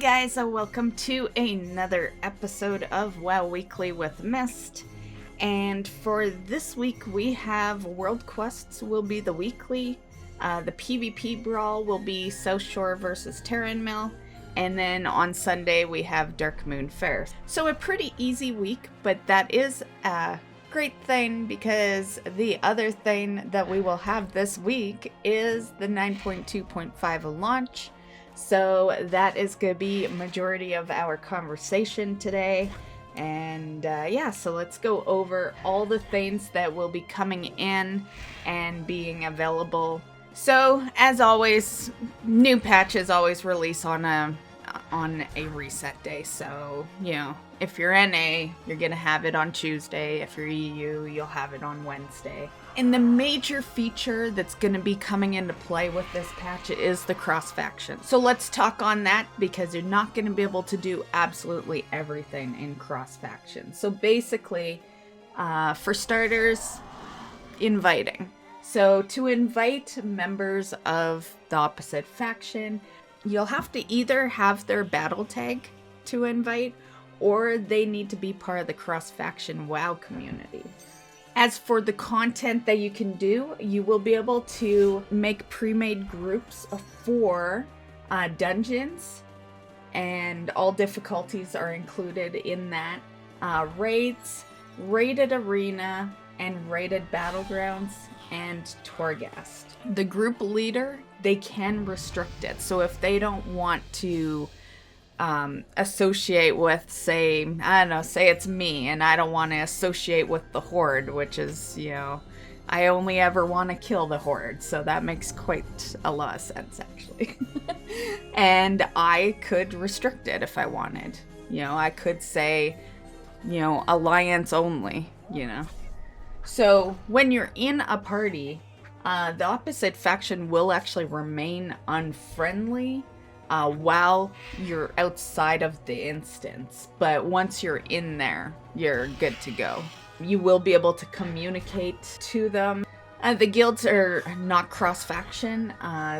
guys, and welcome to another episode of WoW Weekly with Myst. And for this week we have World Quests will be the weekly, the PvP Brawl will be South Shore versus Terran Mill, and then on Sunday we have Dark Moon Fair. So a pretty easy week, but that is a great thing because the other thing that we will have this week is the 9.2.5 launch. So that is going to be a majority of our conversation today. And yeah, so let's go over all the things that will be coming in and being available. So as always, new patches always release on a reset day. So, you know, if you're NA, you're going to have it on Tuesday. If you're EU, you'll have it on Wednesday. And the major feature that's going to be coming into play with this patch is the cross-faction. So let's talk on that because you're not going to be able to do absolutely everything in cross-faction. So basically, for starters, inviting. So to invite members of the opposite faction, you'll have to either have their battle tag to invite, or they need to be part of the cross-faction WoW community. As for the content that you can do, you will be able to make pre-made groups for dungeons, and all difficulties are included in that. Raids, raided arena, and raided battlegrounds, and Torghast. The group leader, they can restrict it. So if they don't want to associate with, say, I don't know, say it's me and I don't want to associate with the Horde, which is, you know, I only ever want to kill the Horde, so that makes quite a lot of sense actually. And I could restrict it if I wanted. You know, I could say, you know, alliance only, you know. So when you're in a party, the opposite faction will actually remain unfriendly while you're outside of the instance, but once you're in there, you're good to go. You will be able to communicate to them. The guilds are not cross-faction.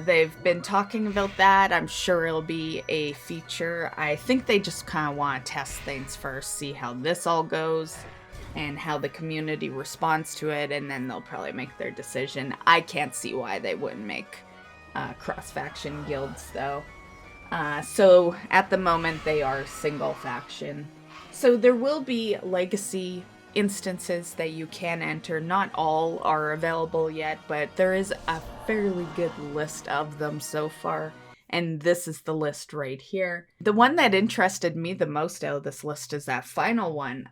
They've been talking about that. I'm sure it'll be a feature. I think they just kind of want to test things first, see how this all goes and how the community responds to it, and then they'll probably make their decision. I can't see why they wouldn't make cross-faction guilds, though. So at the moment they are single faction. So there will be legacy instances that you can enter. Not all are available yet, but there is a fairly good list of them so far. And this is the list right here. The one that interested me the most out of this list is that final one.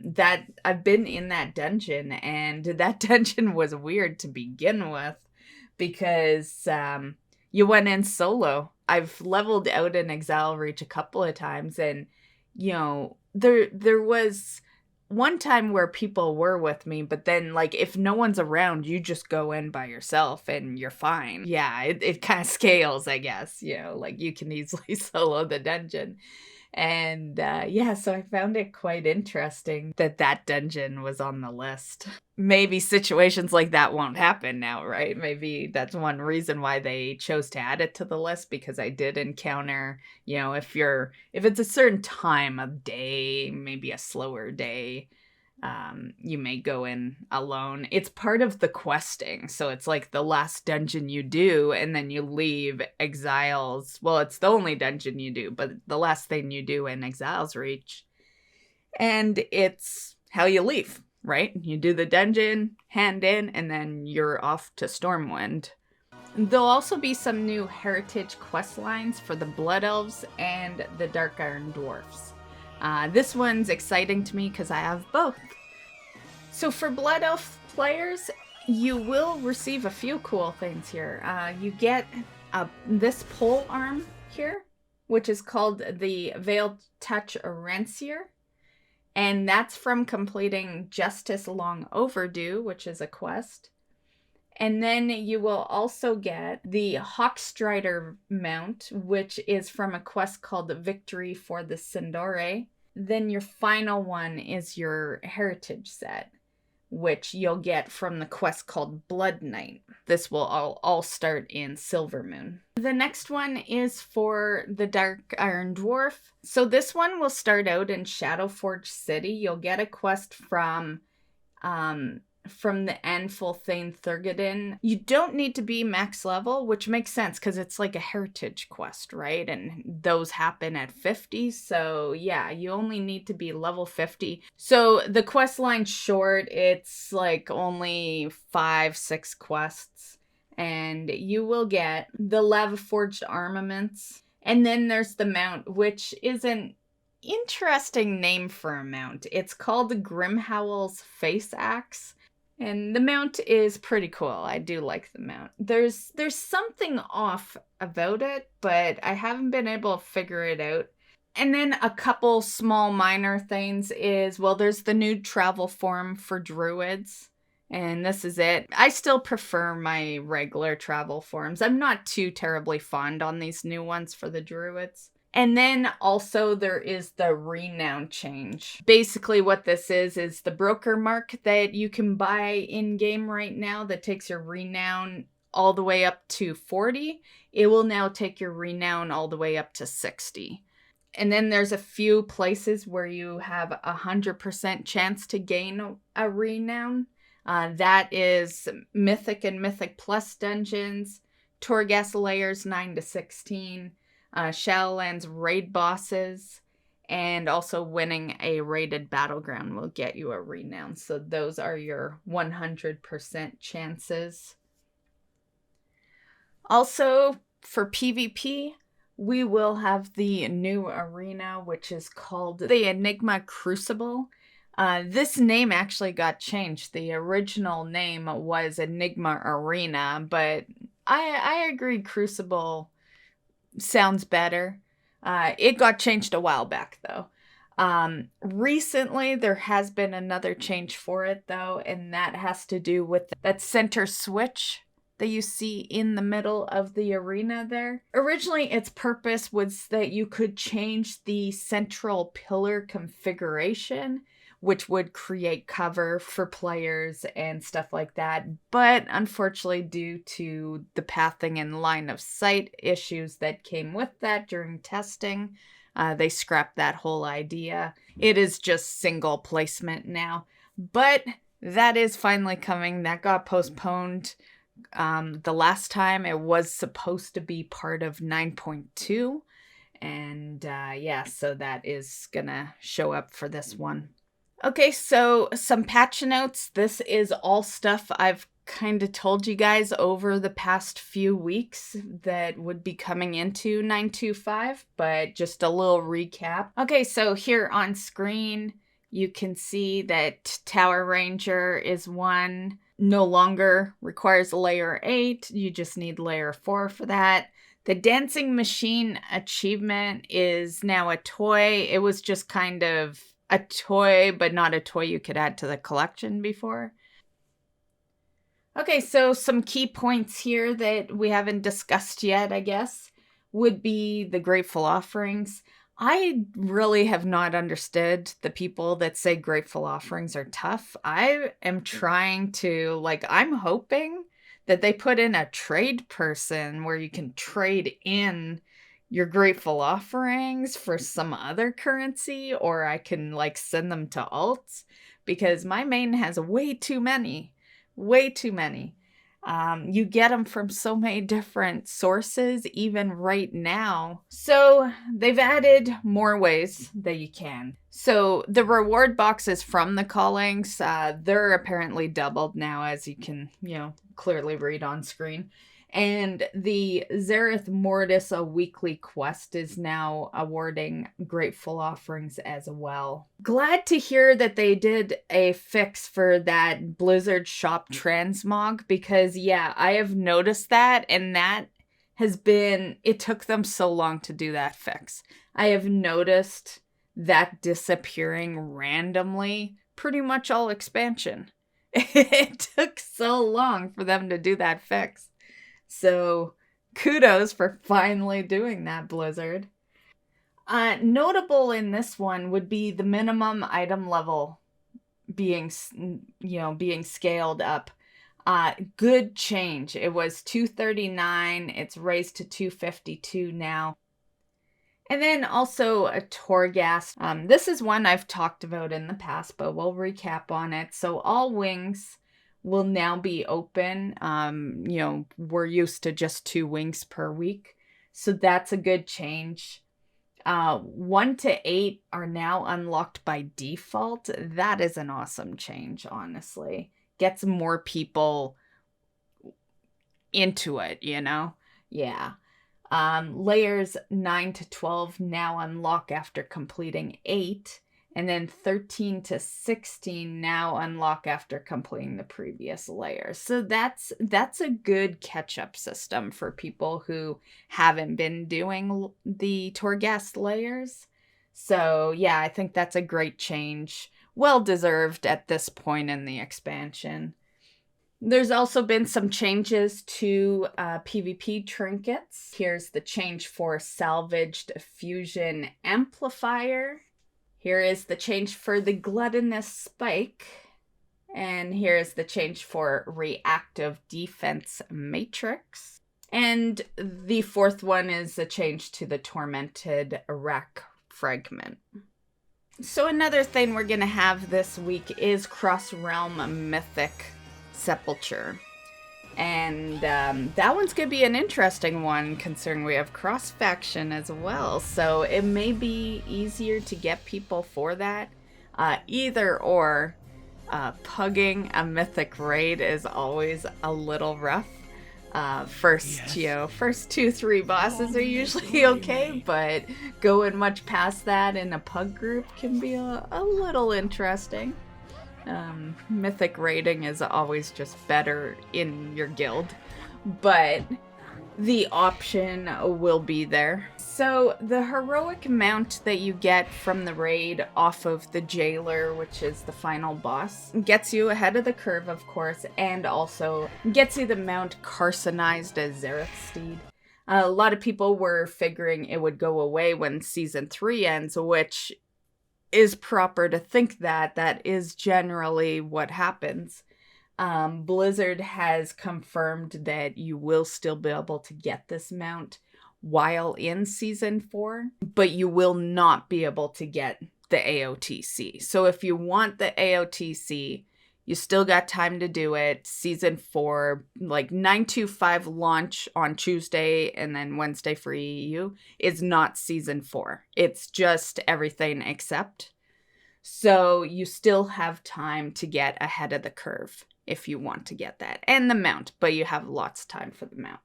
That I've been in that dungeon, and that dungeon was weird to begin with because you went in solo. I've leveled out in Exile Reach a couple of times, and, you know, there was one time where people were with me, but then, like, if no one's around, you just go in by yourself and you're fine. Yeah, it kind of scales, I guess, you know, like, you can easily solo the dungeon. And, yeah, so I found it quite interesting that that dungeon was on the list. Maybe situations like that won't happen now, right? Maybe that's one reason why they chose to add it to the list, because I did encounter, you know, if it's a certain time of day, maybe a slower day, you may go in alone. It's part of the questing, so it's like the last dungeon you do, and then you leave Exiles. Well, it's the only dungeon you do, but the last thing you do in Exiles Reach. And it's how you leave, right? You do the dungeon, hand in, and then you're off to Stormwind. There'll also be some new heritage quest lines for the Blood Elves and the Dark Iron Dwarfs. This one's exciting to me because I have both. So for Blood Elf players, you will receive a few cool things here. You get this pole arm here, which is called the Veiled Touch Rancier. And that's from completing Justice Long Overdue, which is a quest. And then you will also get the Hawkstrider mount, which is from a quest called Victory for the Sindore. Then your final one is your heritage set, which you'll get from the quest called Blood Knight. This will all start in Silvermoon. The next one is for the Dark Iron Dwarf. So this one will start out in Shadowforge City. You'll get a quest from the Anfulthane Thurgadin. You don't need to be max level, which makes sense because it's like a heritage quest, right? And those happen at 50. So yeah, you only need to be level 50. So the quest line's short. It's like only 5-6 quests. And you will get the Lava Forged Armaments. And then there's the mount, which is an interesting name for a mount. It's called the Grimhowl's Face Axe. And the mount is pretty cool. I do like the mount. There's something off about it, but I haven't been able to figure it out. And then a couple small minor things is, well, there's the new travel form for druids. And this is it. I still prefer my regular travel forms. I'm not too terribly fond on these new ones for the druids. And then also there is the Renown Change. Basically what this is the broker mark that you can buy in-game right now that takes your Renown all the way up to 40. It will now take your Renown all the way up to 60. And then there's a few places where you have 100% chance to gain a Renown. That is Mythic and Mythic Plus dungeons, Torghast layers 9 to 16, Shadowlands raid bosses, and also winning a raided battleground will get you a Renown. So those are your 100% chances. Also, for PvP, we will have the new arena, which is called the Enigma Crucible. This name actually got changed. The original name was Enigma Arena, but I agree Crucible sounds better. It got changed a while back, though. Recently, there has been another change for it, though, and that has to do with that center switch that you see in the middle of the arena there. Originally, its purpose was that you could change the central pillar configuration, which would create cover for players and stuff like that. But unfortunately, due to the pathing and line of sight issues that came with that during testing, they scrapped that whole idea. It is just single placement now. But that is finally coming. That got postponed. The last time it was supposed to be part of 9.2. And yeah, so that is gonna show up for this one. Okay, so some patch notes. This is all stuff I've kind of told you guys over the past few weeks that would be coming into 9.2.5, but just a little recap. Okay, so here on screen, you can see that Tower Ranger is one. No longer requires a layer 8. You just need layer 4 for that. The Dancing Machine achievement is now a toy. It was just kind of a toy, but not a toy you could add to the collection before. Okay, so some key points here that we haven't discussed yet, I guess, would be the Grateful Offerings. I really have not understood the people that say Grateful Offerings are tough. I am trying to, I'm hoping that they put in a trade person where you can trade in your Grateful Offerings for some other currency, or I can send them to alts, because my main has way too many. You get them from so many different sources, even right now. So they've added more ways that you can. So the reward boxes from the callings, they're apparently doubled now, as you can, clearly read on screen. And the Zereth Mortis, a weekly quest, is now awarding Grateful Offerings as well. Glad to hear that they did a fix for that Blizzard Shop transmog, because yeah, I have noticed that, and that has been, it took them so long to do that fix. I have noticed that disappearing randomly pretty much all expansion. It took so long for them to do that fix. So kudos for finally doing that, Blizzard. Notable in this one would be the minimum item level being, being scaled up. Good change. It was 239. It's raised to 252 now. And then also a Torghast. This is one I've talked about in the past, but we'll recap on it. So all wings will now be open. We're used to just 2 wings per week. So that's a good change. 1 to 8 are now unlocked by default. That is an awesome change, honestly. Gets more people into it, Yeah. Layers 9 to 12 now unlock after completing 8. And then 13 to 16 now unlock after completing the previous layers. So that's a good catch-up system for people who haven't been doing the Torghast layers. So yeah, I think that's a great change. Well deserved at this point in the expansion. There's also been some changes to PvP trinkets. Here's the change for Salvaged Fusion Amplifier. Here is the change for the Gluttonous Spike. And here's the change for Reactive Defense Matrix. And the 4th one is a change to the Tormented Rack Fragment. So another thing we're going to have this week is Cross-Realm Mythic Sepulture. And that one's going to be an interesting one, considering we have cross-faction as well. So it may be easier to get people for that. Either or, pugging a mythic raid is always a little rough. First 2-3 bosses are usually okay, but going much past that in a pug group can be a little interesting. Mythic raiding is always just better in your guild, but the option will be there. So the heroic mount that you get from the raid off of the jailer, which is the final boss, gets you ahead of the curve, of course, and also gets you the mount Carsonized as Zareth Steed. A lot of people were figuring it would go away when Season 3 ends, which is proper to think that is generally what happens. Blizzard has confirmed that you will still be able to get this mount while in Season 4, but you will not be able to get the AOTC. So if you want the AOTC, you still got time to do it. Season 4, like 925 launch on Tuesday and then Wednesday for EU, is not Season 4. It's just everything except. So you still have time to get ahead of the curve if you want to get that. And the mount, but you have lots of time for the mount.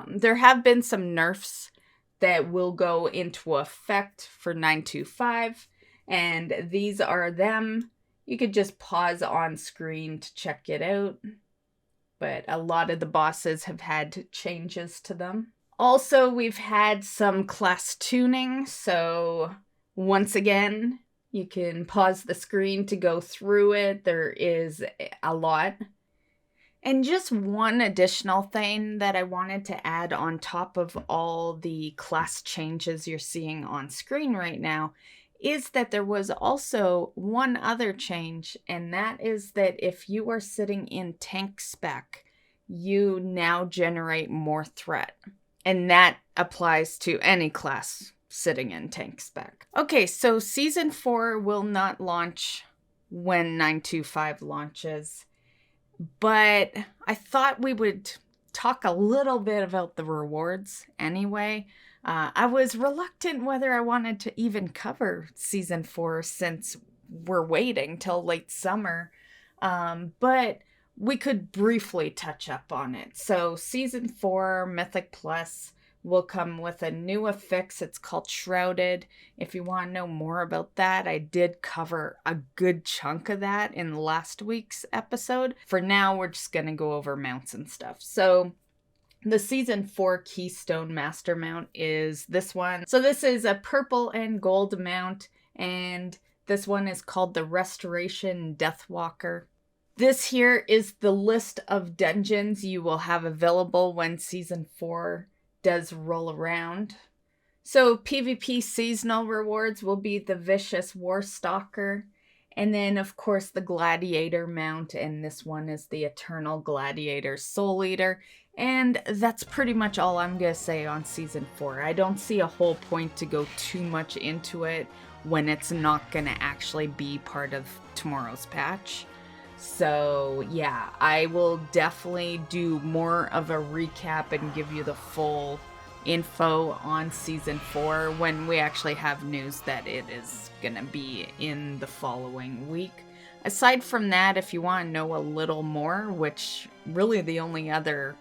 There have been some nerfs that will go into effect for 925. And these are them. You could just pause on screen to check it out. But a lot of the bosses have had changes to them. Also, we've had some class tuning. So once again, you can pause the screen to go through it. There is a lot. And just one additional thing that I wanted to add on top of all the class changes you're seeing on screen right now is that there was also one other change, and that is that if you are sitting in tank spec, you now generate more threat. And that applies to any class sitting in tank spec. Okay, so Season 4 will not launch when 925 launches, but I thought we would talk a little bit about the rewards anyway. I was reluctant whether I wanted to even cover Season 4 since we're waiting till late summer, but we could briefly touch up on it. So Season 4 Mythic Plus will come with a new affix. It's called Shrouded. If you want to know more about that, I did cover a good chunk of that in last week's episode. For now, we're just going to go over mounts and stuff. So the Season 4 Keystone Master Mount is this one. So this is a purple and gold mount, and this one is called the Restoration Deathwalker. This here is the list of dungeons you will have available when Season 4 does roll around. So PvP seasonal rewards will be the Vicious War Stalker, And then, of course, the Gladiator mount, and this one is the Eternal Gladiator Soul Eater. And that's pretty much all I'm going to say on Season 4. I don't see a whole point to go too much into it when it's not going to actually be part of tomorrow's patch. So, yeah, I will definitely do more of a recap and give you the full info on Season 4 when we actually have news that it is going to be in the following week. Aside from that, if you want to know a little more, which really the only other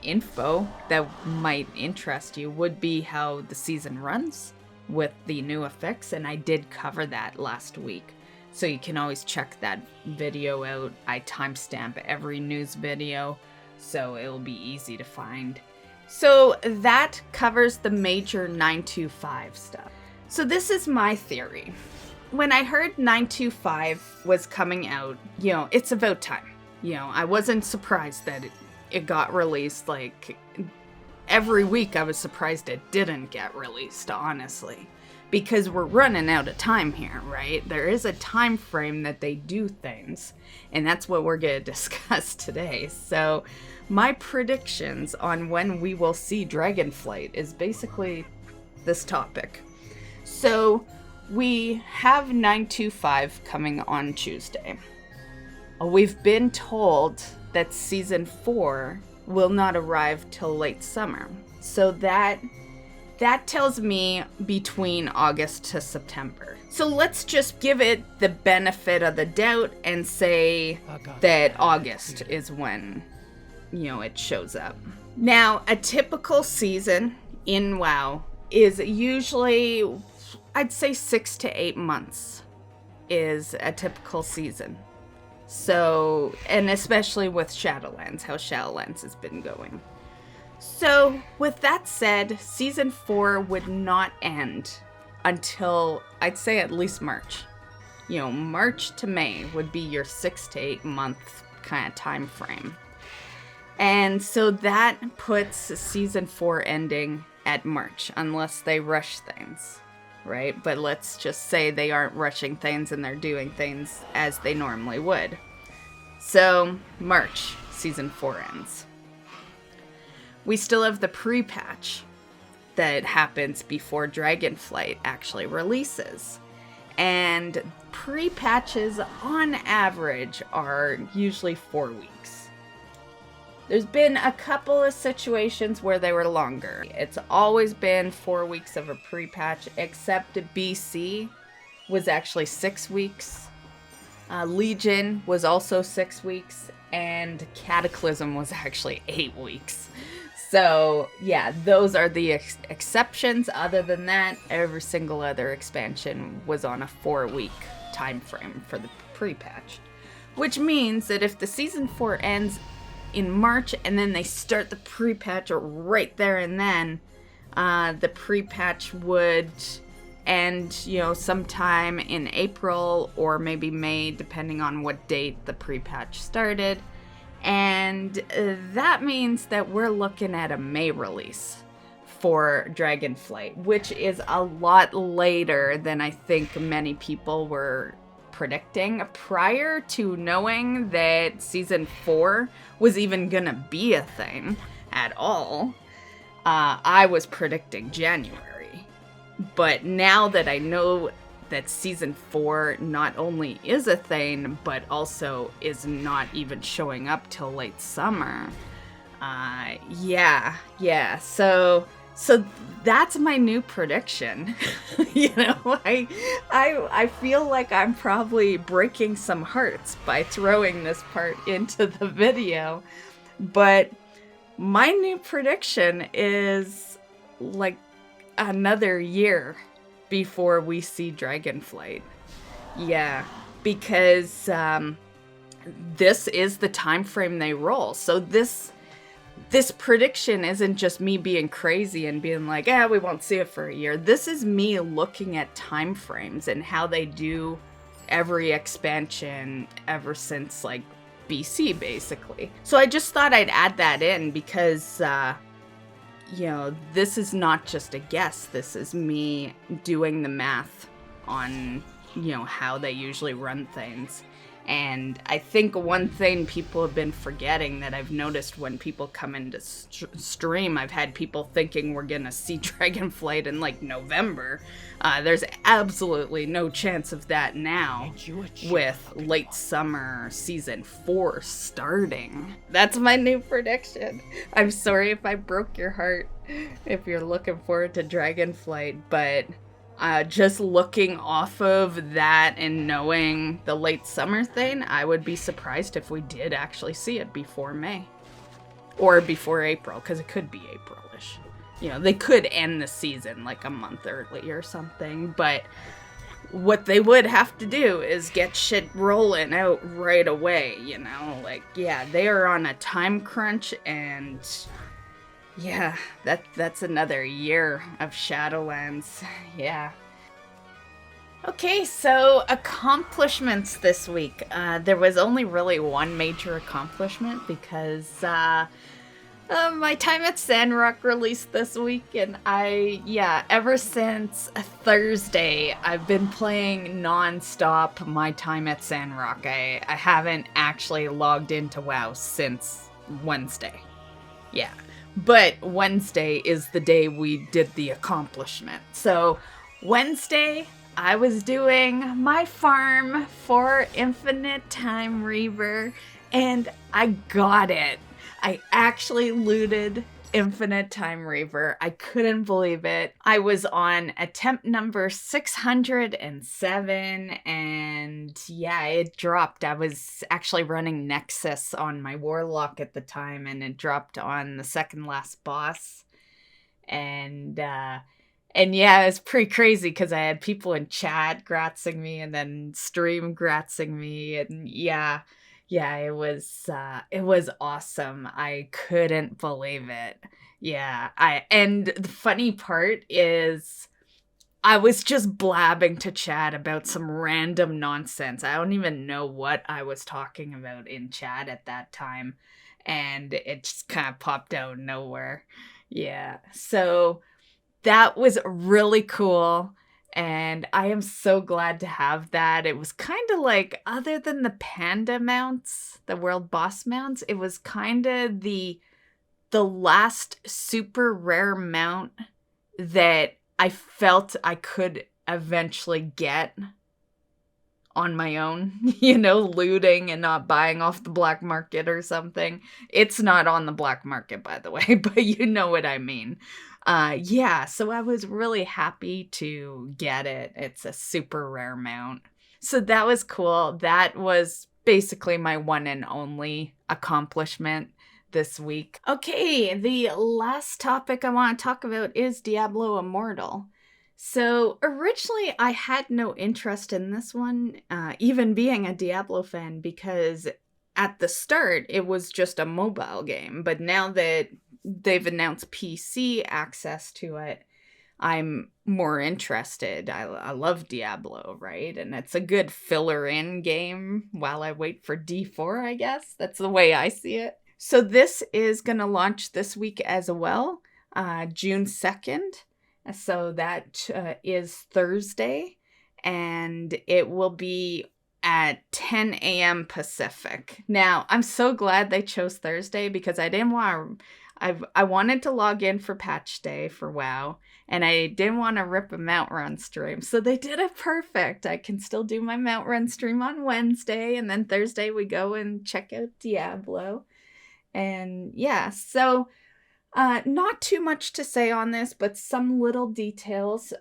info that might interest you would be how the season runs with the new effects, and I did cover that last week. So you can always check that video out. I timestamp every news video, so it'll be easy to find. So that covers the major 925 stuff. So this is my theory. When I heard 925 was coming out, it's about time. I wasn't surprised that it got released. Like, every week I was surprised it didn't get released, honestly. Because we're running out of time here, right? There is a time frame that they do things, and that's what we're going to discuss today. So my predictions on when we will see Dragonflight is basically this topic. So we have 925 coming on Tuesday. We've been told that Season 4 will not arrive till late summer. So that tells me between August to September. So let's just give it the benefit of the doubt and say that August is when, it shows up. Now, a typical season in WoW is usually, I'd say 6 to 8 months is a typical season. So, and especially with Shadowlands, how Shadowlands has been going. So, with that said, Season 4 would not end until, I'd say, at least March. March to May would be your 6 to 8 month kind of time frame. And so that puts Season 4 ending at March, unless they rush things, right? But let's just say they aren't rushing things and they're doing things as they normally would. So, March, Season 4 ends. We still have the pre-patch that happens before Dragonflight actually releases. And pre-patches, on average, are usually 4 weeks. There's been a couple of situations where they were longer. It's always been 4 weeks of a pre-patch, except BC was actually 6 weeks. Legion was also 6 weeks, and Cataclysm was actually 8 weeks. So, yeah, those are the exceptions. Other than that, every single other expansion was on a 4-week time frame for the pre-patch. Which means that if the Season 4 ends in March and then they start the pre-patch right there and then, the pre-patch would end, sometime in April or maybe May, depending on what date the pre-patch started. And that means that we're looking at a May release for Dragonflight, which is a lot later than I think many people were predicting prior to knowing that Season 4 was even gonna be a thing at all. I was predicting January. But now that I know that Season 4 not only is a thing, but also is not even showing up till late summer. So that's my new prediction. I feel like I'm probably breaking some hearts by throwing this part into the video, but my new prediction is like another year before we see Dragonflight. Yeah, because this is the time frame they roll. So this prediction isn't just me being crazy and being like, we won't see it for a year. This is me looking at time frames and how they do every expansion ever since like BC, basically. So I just thought I'd add that in because this is not just a guess. This is me doing the math on, how they usually run things. And I think one thing people have been forgetting that I've noticed when people come into stream, I've had people thinking we're going to see Dragonflight in like November. There's absolutely no chance of that now with late summer season 4 starting. That's my new prediction. I'm sorry if I broke your heart if you're looking forward to Dragonflight, but just looking off of that and knowing the late summer thing, I would be surprised if we did actually see it before May. Or before April, because it could be April-ish. They could end the season like a month early or something, but what they would have to do is get shit rolling out right away, they are on a time crunch, and yeah, that's another year of Shadowlands. Yeah. Okay, so accomplishments this week. There was only really one major accomplishment because my time at Sandrock released this week, and ever since Thursday, I've been playing non-stop my time at Sandrock. I haven't actually logged into WoW since Wednesday. Yeah. But Wednesday is the day we did the accomplishment. So Wednesday, I was doing my farm for Infinite Timereaver, and I got it. I actually looted Infinite Timereaver. I couldn't believe it. I was on attempt number 607, and it dropped. I was actually running Nexus on my Warlock at the time, and it dropped on the second last boss. And it was pretty crazy because I had people in chat gratzing me and then stream gratzing me, and it was awesome. I couldn't believe it. Yeah, and the funny part is I was just blabbing to chat about some random nonsense. I don't even know what I was talking about in chat at that time, and it just kind of popped out of nowhere. Yeah, so that was really cool. And I am so glad to have that. It was kind of like, other than the panda mounts, the world boss mounts, it was kind of the last super rare mount that I felt I could eventually get on my own, looting and not buying off the black market or something. It's not on the black market, by the way, but you know what I mean. So I was really happy to get it. It's a super rare mount. So that was cool. That was basically my one and only accomplishment this week. Okay, the last topic I want to talk about is Diablo Immortal. So originally I had no interest in this one, even being a Diablo fan, because at the start it was just a mobile game. But now that they've announced PC access to it, I'm more interested. I love Diablo, right? And it's a good filler-in game while I wait for D4, I guess. That's the way I see it. So this is going to launch this week as well, June 2nd. So that is Thursday, and it will be at 10 a.m. Pacific. Now, I'm so glad they chose Thursday because I didn't want to... I wanted to log in for patch day for WoW, and I didn't want to rip a mount run stream. So they did it perfect. I can still do my mount run stream on Wednesday, and then Thursday we go and check out Diablo. And so not too much to say on this, but some little details.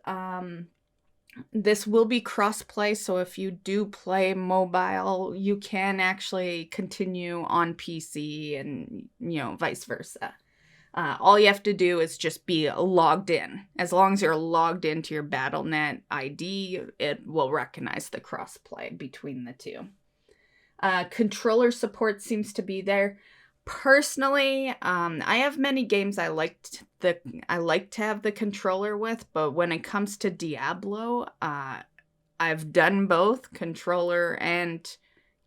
This will be cross-play, so if you do play mobile, you can actually continue on PC and, vice versa. All you have to do is just be logged in. As long as you're logged into your Battle.net ID, it will recognize the cross-play between the two. Controller support seems to be there. Personally, I have many games I like to have the controller with, but when it comes to Diablo, I've done both controller and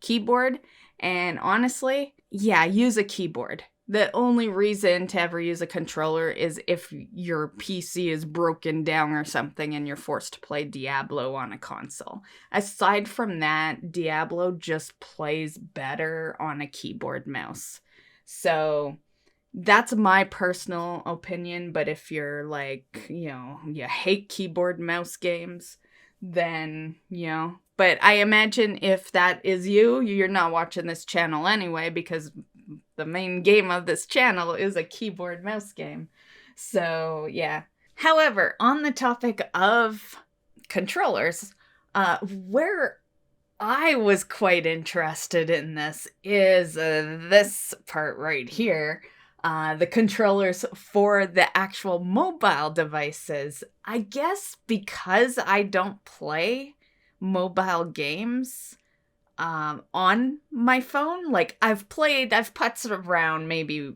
keyboard, and honestly, use a keyboard The only reason to ever use a controller is if your PC is broken down or something and you're forced to play Diablo on a console. Aside from that, Diablo just plays better on a keyboard mouse. So that's my personal opinion, but if you're like, you hate keyboard mouse games, then, but I imagine if that is you, you're not watching this channel anyway, because the main game of this channel is a keyboard mouse game. So, yeah. However, on the topic of controllers, where I was quite interested in this is this part right here. The controllers for the actual mobile devices. I guess because I don't play mobile games on my phone. Like, I've putzed around maybe,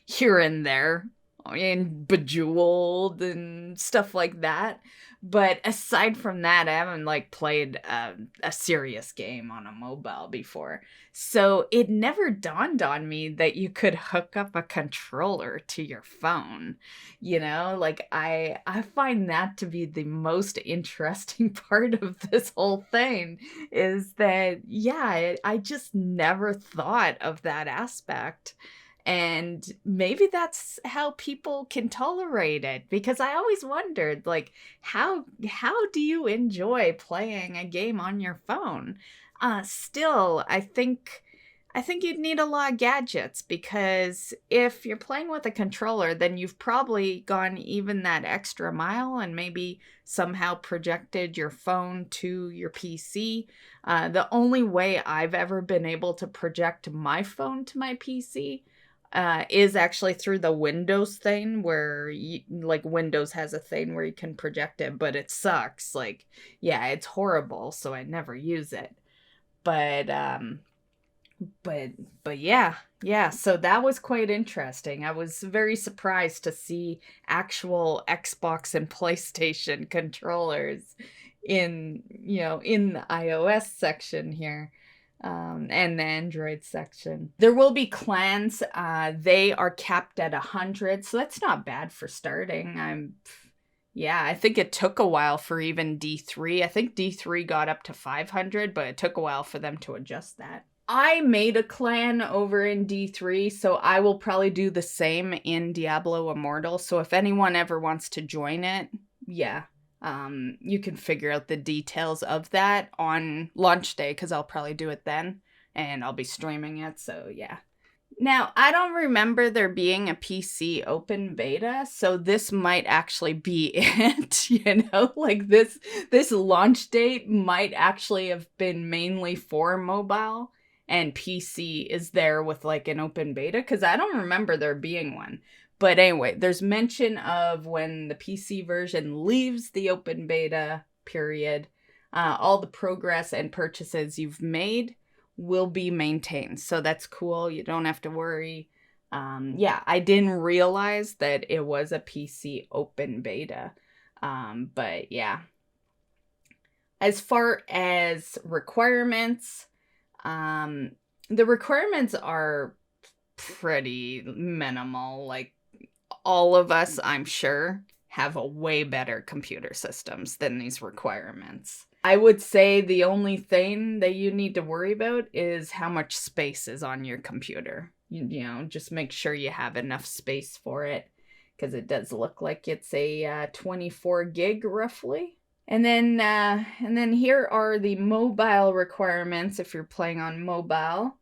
here and there, in Bejeweled and stuff like that. But aside from that, I haven't, played a serious game on a mobile before. So it never dawned on me that you could hook up a controller to your phone. I find that to be the most interesting part of this whole thing, is that, I just never thought of that aspect. And maybe that's how people can tolerate it, because I always wondered, how do you enjoy playing a game on your phone? Still, I think you'd need a lot of gadgets, because if you're playing with a controller, then you've probably gone even that extra mile and maybe somehow projected your phone to your PC. The only way I've ever been able to project my phone to my PC is actually through the Windows thing, where Windows has a thing where you can project it, but it sucks. It's horrible, so I never use it. But yeah, so that was quite interesting. I was very surprised to see actual Xbox and PlayStation controllers in the iOS section here. And the Android section. There will be clans. They are capped at 100, so that's not bad for starting. I think it took a while for even D3. I think D3 got up to 500, but it took a while for them to adjust that. I made a clan over in D3, so I will probably do the same in Diablo Immortal. So if anyone ever wants to join it, you can figure out the details of that on launch day, because I'll probably do it then, and I'll be streaming it, so yeah. Now, I don't remember there being a PC open beta, so this might actually be it, this launch date might actually have been mainly for mobile, and PC is there with an open beta, because I don't remember there being one. But anyway, there's mention of when the PC version leaves the open beta period, all the progress and purchases you've made will be maintained. So that's cool. You don't have to worry. I didn't realize that it was a PC open beta. But yeah. As far as requirements, the requirements are pretty minimal. All of us, I'm sure, have a way better computer systems than these requirements. I would say the only thing that you need to worry about is how much space is on your computer. Just make sure you have enough space for it, because it does look like it's a 24 gig roughly. And then here are the mobile requirements if you're playing on mobile.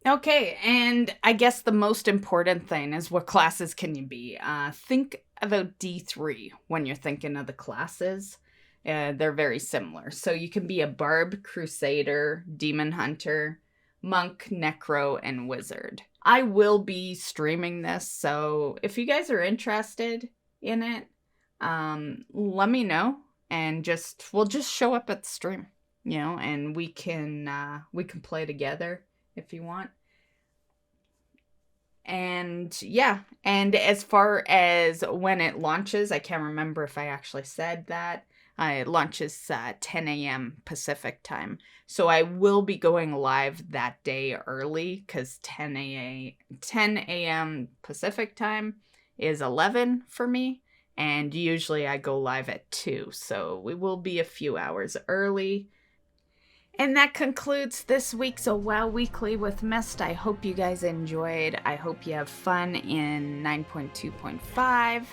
Okay, and I guess the most important thing is, what classes can you be? Think about D3 when you're thinking of the classes. They're very similar. So you can be a Barb, Crusader, Demon Hunter, Monk, Necro, and Wizard. I will be streaming this, so if you guys are interested in it, let me know, and we'll just show up at the stream, and we can play together if you want. And and as far as when it launches, I can't remember if I actually said that. It launches 10 a.m. Pacific time. So I will be going live that day early because 10 a.m. Pacific time is 11 for me. And usually I go live at 2. So we will be a few hours early. And that concludes this week's WoW Weekly with Myst. I hope you guys enjoyed. I hope you have fun in 9.2.5.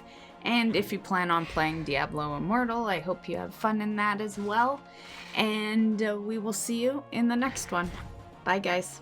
And if you plan on playing Diablo Immortal, I hope you have fun in that as well. And we will see you in the next one. Bye, guys.